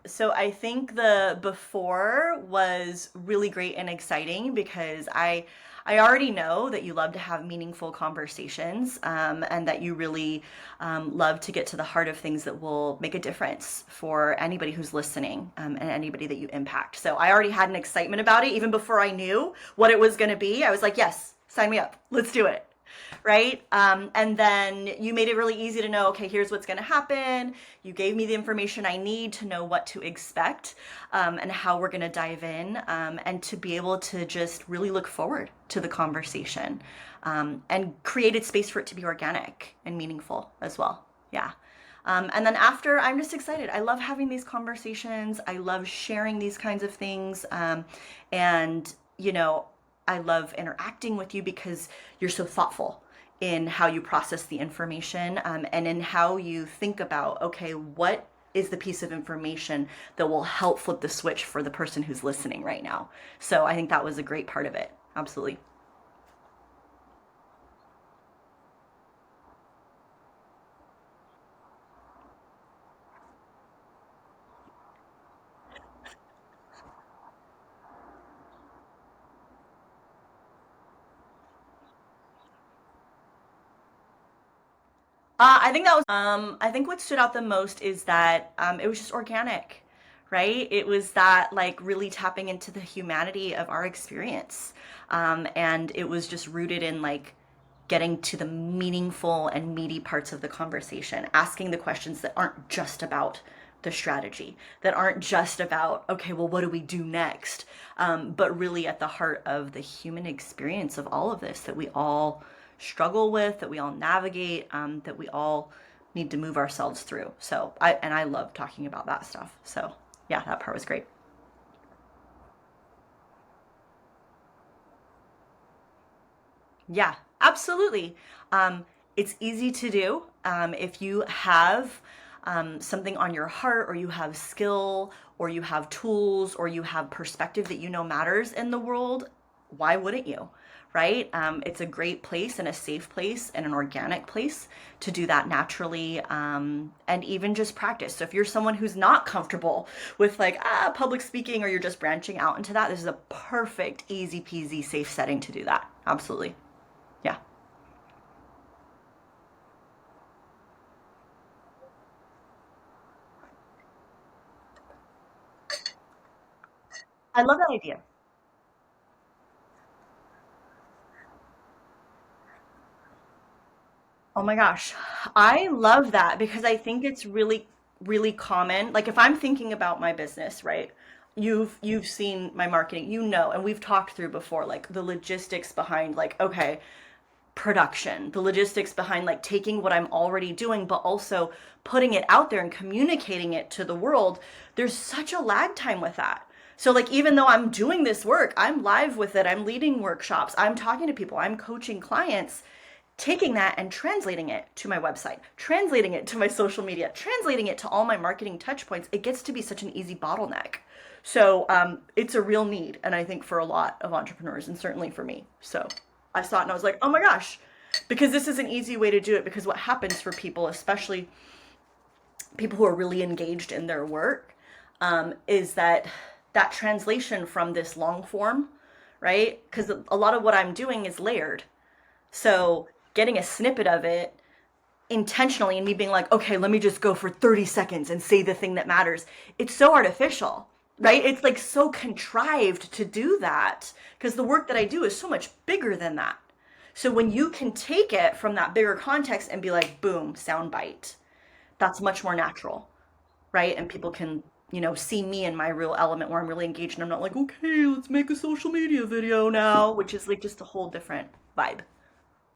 So I think the before was really great and exciting because I already know that you love to have meaningful conversations, and that you really love to get to the heart of things that will make a difference for anybody who's listening, and anybody that you impact. So I already had an excitement about it even before I knew what it was going to be. I was like, yes, sign me up. Let's do it. Right? And then you made it really easy to know, okay, here's what's going to happen. You gave me the information I need to know what to expect, and how we're going to dive in, and to be able to just really look forward to the conversation, and created space for it to be organic and meaningful as well. Yeah. And then after, I'm just excited. I love having these conversations. I love sharing these kinds of things. And, I love interacting with you because you're so thoughtful in how you process the information, and in how you think about, okay, what is the piece of information that will help flip the switch for the person who's listening right now. So I think that was a great part of it. Absolutely. I think that was, I think what stood out the most is that, it was just organic, right? It was that, like, really tapping into the humanity of our experience. And it was just rooted in, like, getting to the meaningful and meaty parts of the conversation, asking the questions that aren't just about the strategy, that aren't just about, okay, well, what do we do next? But really at the heart of the human experience of all of this that we all struggle with, that we all navigate, that we all need to move ourselves through. And I love talking about that stuff. So yeah, that part was great. Yeah, absolutely. It's easy to do. If you have, something on your heart, or you have skill, or you have tools, or you have perspective that you know matters in the world, why wouldn't you? Right? It's a great place and a safe place and an organic place to do that naturally, and even just practice. So if you're someone who's not comfortable with, like, public speaking, or you're just branching out into that, this is a perfect, easy peasy, safe setting to do that. Absolutely. Yeah. I love that idea. Oh my gosh. I love that because I think it's really, really common. Like, if I'm thinking about my business, right? You've seen my marketing, and we've talked through before, like, the logistics behind, like, okay, production, the logistics behind, like, taking what I'm already doing, but also putting it out there and communicating it to the world. There's such a lag time with that. So, like, even though I'm doing this work, I'm live with it, I'm leading workshops, I'm talking to people, I'm coaching clients, taking that and translating it to my website, translating it to my social media, translating it to all my marketing touch points, it gets to be such an easy bottleneck. So, it's a real need, and I think for a lot of entrepreneurs, and certainly for me. So I saw it and I was like, oh my gosh, because this is an easy way to do it. Because what happens for people, especially people who are really engaged in their work, is that translation from this long form, right? Because a lot of what I'm doing is layered. So getting a snippet of it intentionally, and me being like, okay, let me just go for 30 seconds and say the thing that matters. It's so artificial, right? It's like so contrived to do that because the work that I do is so much bigger than that. So when you can take it from that bigger context and be like, boom, sound bite, that's much more natural, right? And people can, see me in my real element where I'm really engaged, and I'm not like, okay, let's make a social media video now, which is like just a whole different vibe.